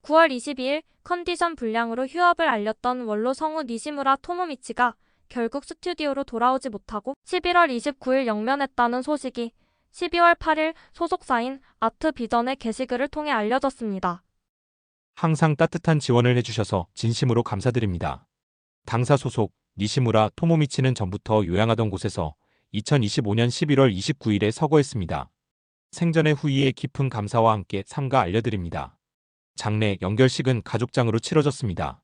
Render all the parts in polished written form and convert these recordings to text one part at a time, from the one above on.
9월 22일 컨디션 불량으로 휴업을 알렸던 원로 성우 니시무라 토모미치가 결국 스튜디오로 돌아오지 못하고 11월 29일 영면했다는 소식이 12월 8일 소속사인 아트비전의 게시글을 통해 알려졌습니다. 항상 따뜻한 지원을 해주셔서 진심으로 감사드립니다. 당사 소속 니시무라 토모미치는 전부터 요양하던 곳에서 2025년 11월 29일에 서거했습니다. 생전의 후위에 깊은 감사와 함께 삼가 알려드립니다. 장례 연결식은 가족장으로 치러졌습니다.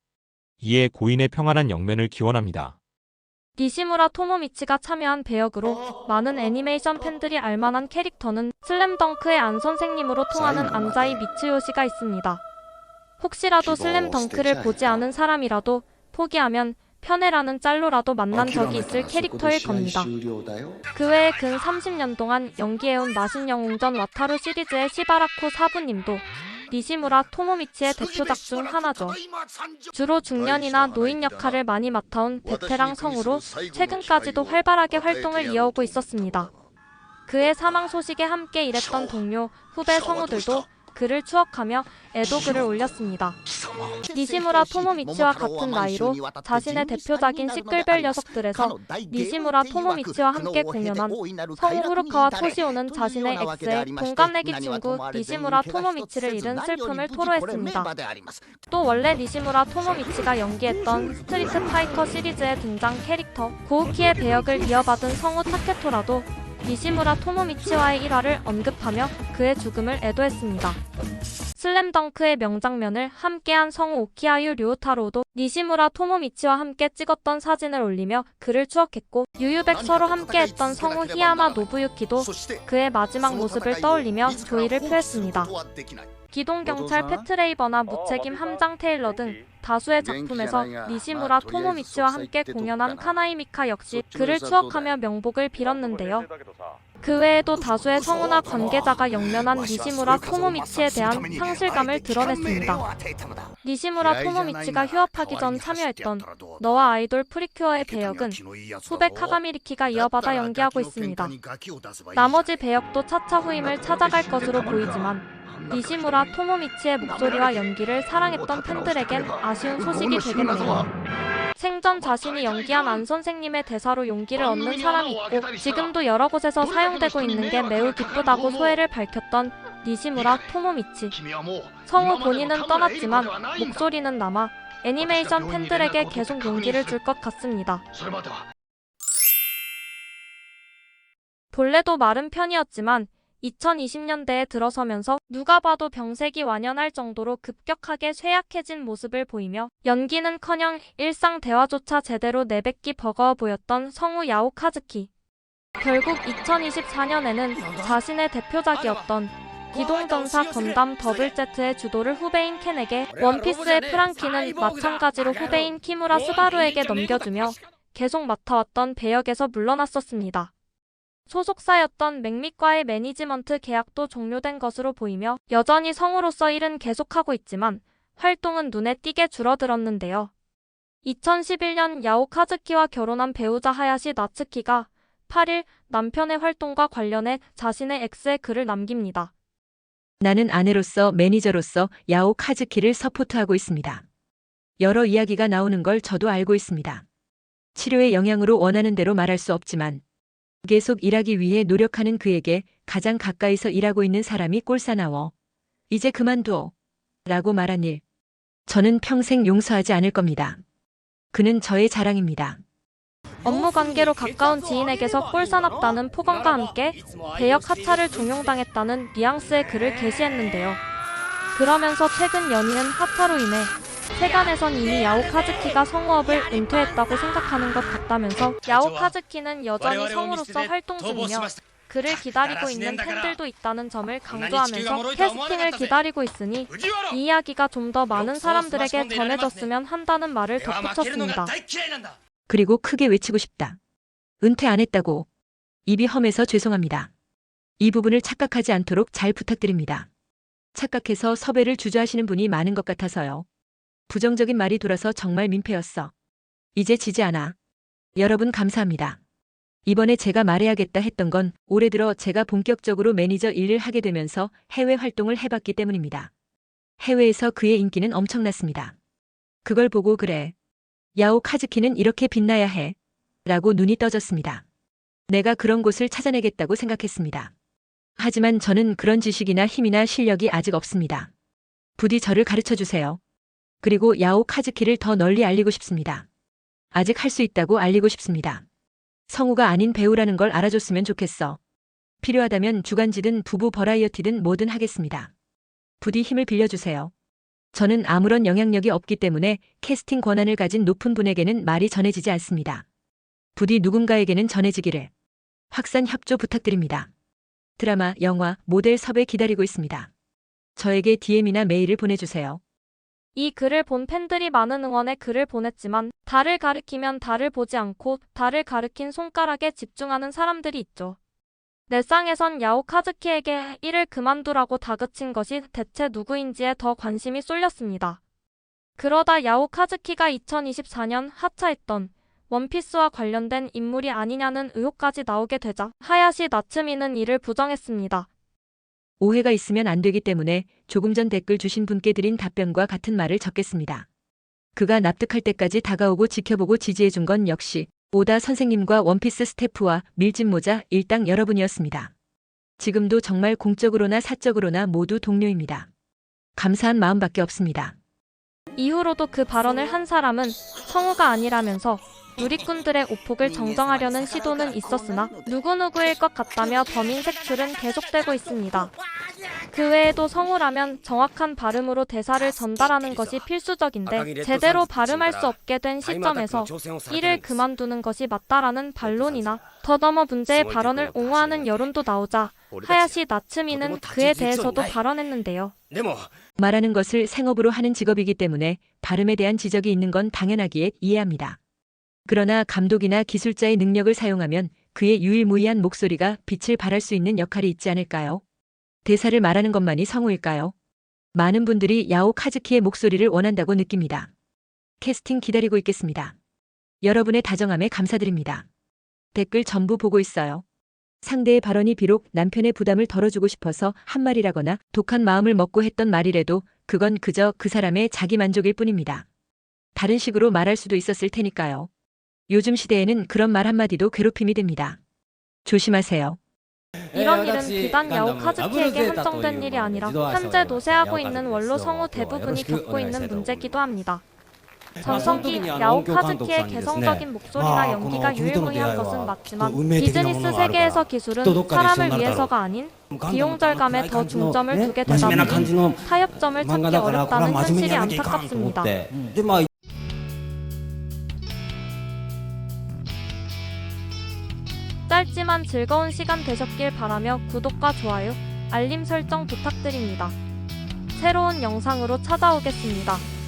이에 고인의 평안한 영면을 기원합니다. 니시무라 토모미치가 참여한 배역으로 많은 애니메이션 팬들이 알만한 캐릭터는 슬램덩크의 안 선생님으로 통하는 안자이 미츠요시가 있습니다. 혹시라도 슬램덩크를 보지 않은 사람이라도 포기하면 편애라는 짤로라도 만난 적이 있을 캐릭터일 겁니다. 그 외에 근 30년 동안 연기해온 마신영웅전 와타루 시리즈의 시바라쿠 사부님도 니시무라 토모미치의 대표작 중 하나죠. 주로 중년이나 노인 역할을 많이 맡아온 베테랑 성우로 최근까지도 활발하게 활동을 이어오고 있었습니다. 그의 사망 소식에 함께 일했던 동료, 후배 성우들도 그를 추억하며 애도글을 올렸습니다. 니시무라 토모미치와 같은 나이로 자신의 대표작인 시끌별 녀석들에서 니시무라 토모미치와 함께 공연한 성우 후루카와 토시오는 자신의 엑스의 동갑내기 친구 니시무라 토모미치를 잃은 슬픔을 토로했습니다. 또 원래 니시무라 토모미치가 연기했던 스트리트 파이터 시리즈의 등장 캐릭터 고우키의 배역을 이어받은 성우 타케토라도 니시무라 토모미치와의 일화를 언급하며 그의 죽음을 애도했습니다. 슬램덩크의 명장면을 함께한 성우 오키아유 류우타로도 니시무라 토모미치와 함께 찍었던 사진을 올리며 그를 추억했고, 유유백 서로 함께했던 성우 히야마 노부유키도 그의 마지막 모습을 떠올리며 조의를 표했습니다. 기동경찰 패트레이버나 무책임 함장 테일러 등 다수의 작품에서 니시무라 토모미치와 함께 공연한 카나이 미카 역시 그를 추억하며 명복을 빌었는데요. 그 외에도 다수의 성우나 관계자가 영면한 니시무라 토모미치에 대한 상실감을 드러냈습니다. 니시무라 토모미치가 휴업하기 전 참여했던 너와 아이돌 프리큐어의 배역은 후배 카가미리키가 이어받아 연기하고 있습니다. 나머지 배역도 차차 후임을 찾아갈 것으로 보이지만 니시무라 토모미치의 목소리와 연기를 사랑했던 팬들에겐 아쉬운 소식이 되겠네요. 생전 자신이 연기한 안 선생님의 대사로 용기를 얻는 사람이 있고 지금도 여러 곳에서 사용되고 있는 게 매우 기쁘다고 소회를 밝혔던 니시무라 토모미치. 성우 본인은 떠났지만 목소리는 남아 애니메이션 팬들에게 계속 용기를 줄 것 같습니다. 본래도 마른 편이었지만 2020년대에 들어서면서 누가 봐도 병색이 완연할 정도로 급격하게 쇠약해진 모습을 보이며 연기는커녕 일상 대화조차 제대로 내뱉기 버거워 보였던 성우 야오 카즈키. 결국 2024년에는 자신의 대표작이었던 기동전사 건담 더블제트의 주도를 후배인 켄에게, 원피스의 프랑키는 마찬가지로 후배인 키무라 스바루에게 넘겨주며 계속 맡아왔던 배역에서 물러났었습니다. 소속사였던 맥밋과의 매니지먼트 계약도 종료된 것으로 보이며 여전히 성우로서 일은 계속하고 있지만 활동은 눈에 띄게 줄어들었는데요. 2011년 야오 카즈키와 결혼한 배우자 하야시 나츠키가 8일 남편의 활동과 관련해 자신의 X에 글을 남깁니다. 나는 아내로서 매니저로서 야오 카즈키를 서포트하고 있습니다. 여러 이야기가 나오는 걸 저도 알고 있습니다. 치료의 영향으로 원하는 대로 말할 수 없지만 계속 일하기 위해 노력하는 그에게 가장 가까이서 일하고 있는 사람이 꼴사나워 이제 그만둬 라고 말한 일, 저는 평생 용서하지 않을 겁니다. 그는 저의 자랑입니다. 업무 관계로 가까운 지인에게서 꼴사납다는 폭언과 함께 배역 하차를 종용당했다는 뉘앙스의 글을 게시했는데요. 그러면서 최근 연이은 하차로 인해 세간에선 이미 야오 카즈키가 성우업을 은퇴했다고 생각하는 것 같다면서 야오 카즈키는 여전히 성우로서 활동 중이며 그를 기다리고 있는 팬들도 있다는 점을 강조하면서 캐스팅을 기다리고 있으니 이 이야기가 좀 더 많은 사람들에게 전해졌으면 한다는 말을 덧붙였습니다. 그리고 크게 외치고 싶다. 은퇴 안 했다고. 입이 험해서 죄송합니다. 이 부분을 착각하지 않도록 잘 부탁드립니다. 착각해서 섭외를 주저하시는 분이 많은 것 같아서요. 부정적인 말이 돌아서 정말 민폐였어. 이제 지지 않아. 여러분 감사합니다. 이번에 제가 말해야겠다 했던 건 올해 들어 제가 본격적으로 매니저 일을 하게 되면서 해외 활동을 해봤기 때문입니다. 해외에서 그의 인기는 엄청났습니다. 그걸 보고 그래. 야오 카즈키는 이렇게 빛나야 해. 라고 눈이 떠졌습니다. 내가 그런 곳을 찾아내겠다고 생각했습니다. 하지만 저는 그런 지식이나 힘이나 실력이 아직 없습니다. 부디 저를 가르쳐 주세요. 그리고 야오 카즈키를 더 널리 알리고 싶습니다. 아직 할 수 있다고 알리고 싶습니다. 성우가 아닌 배우라는 걸 알아줬으면 좋겠어. 필요하다면 주간지든 부부 버라이어티든 뭐든 하겠습니다. 부디 힘을 빌려주세요. 저는 아무런 영향력이 없기 때문에 캐스팅 권한을 가진 높은 분에게는 말이 전해지지 않습니다. 부디 누군가에게는 전해지기를. 확산 협조 부탁드립니다. 드라마, 영화, 모델 섭외 기다리고 있습니다. 저에게 DM이나 메일을 보내주세요. 이 글을 본 팬들이 많은 응원의 글을 보냈지만 달을 가리키면 달을 보지 않고 달을 가리킨 손가락에 집중하는 사람들이 있죠. 넷상에선 야오 카즈키에게 일을 그만두라고 다그친 것이 대체 누구인지에 더 관심이 쏠렸습니다. 그러다 야오 카즈키가 2024년 하차했던 원피스와 관련된 인물이 아니냐는 의혹까지 나오게 되자 하야시 나츠미는 이를 부정했습니다. 오해가 있으면 안 되기 때문에 조금 전 댓글 주신 분께 드린 답변과 같은 말을 적겠습니다. 그가 납득할 때까지 다가오고 지켜보고 지지해준 건 역시 오다 선생님과 원피스 스태프와 밀짚 모자 일당 여러분이었습니다. 지금도 정말 공적으로나 사적으로나 모두 동료입니다. 감사한 마음밖에 없습니다. 이후로도 그 발언을 한 사람은 성우가 아니라면서 누리꾼들의 오폭을 정정하려는 시도는 있었으나 누구누구일 것 같다며 범인 색출은 계속되고 있습니다. 그 외에도 성우라면 정확한 발음으로 대사를 전달하는 것이 필수적인데 제대로 발음할 수 없게 된 시점에서 일을 그만두는 것이 맞다라는 반론이나 더더머 문제의 발언을 옹호하는 여론도 나오자 하야시 나츠미는 그에 대해서도 발언했는데요. 말하는 것을 생업으로 하는 직업이기 때문에 발음에 대한 지적이 있는 건 당연하기에 이해합니다. 그러나 감독이나 기술자의 능력을 사용하면 그의 유일무이한 목소리가 빛을 발할 수 있는 역할이 있지 않을까요? 대사를 말하는 것만이 성우일까요? 많은 분들이 야오 카즈키의 목소리를 원한다고 느낍니다. 캐스팅 기다리고 있겠습니다. 여러분의 다정함에 감사드립니다. 댓글 전부 보고 있어요. 상대의 발언이 비록 남편의 부담을 덜어주고 싶어서 한 말이라거나 독한 마음을 먹고 했던 말이라도 그건 그저 그 사람의 자기 만족일 뿐입니다. 다른 식으로 말할 수도 있었을 테니까요. 요즘 시대에는 그런 말 한마디도 괴롭힘이 됩니다. 조심하세요. 이런 일은 비단 야오 카즈키에게 한정된 일이 아니라 현재 노세하고 있는 원로 성우 대부분이 겪고 있는 문제기도 합니다. 전성기 야오 카즈키의 개성적인 목소리나 연기가 유일무이한 것은 맞지만 비즈니스 세계에서 기술은 사람을 위해서가 아닌 비용 절감에 더 중점을 두게 되다 보니 타협점을 찾기 어렵다는 현실이 안타깝습니다. 짧지만 즐거운 시간 되셨길 바라며 구독과 좋아요, 알림 설정 부탁드립니다. 새로운 영상으로 찾아오겠습니다.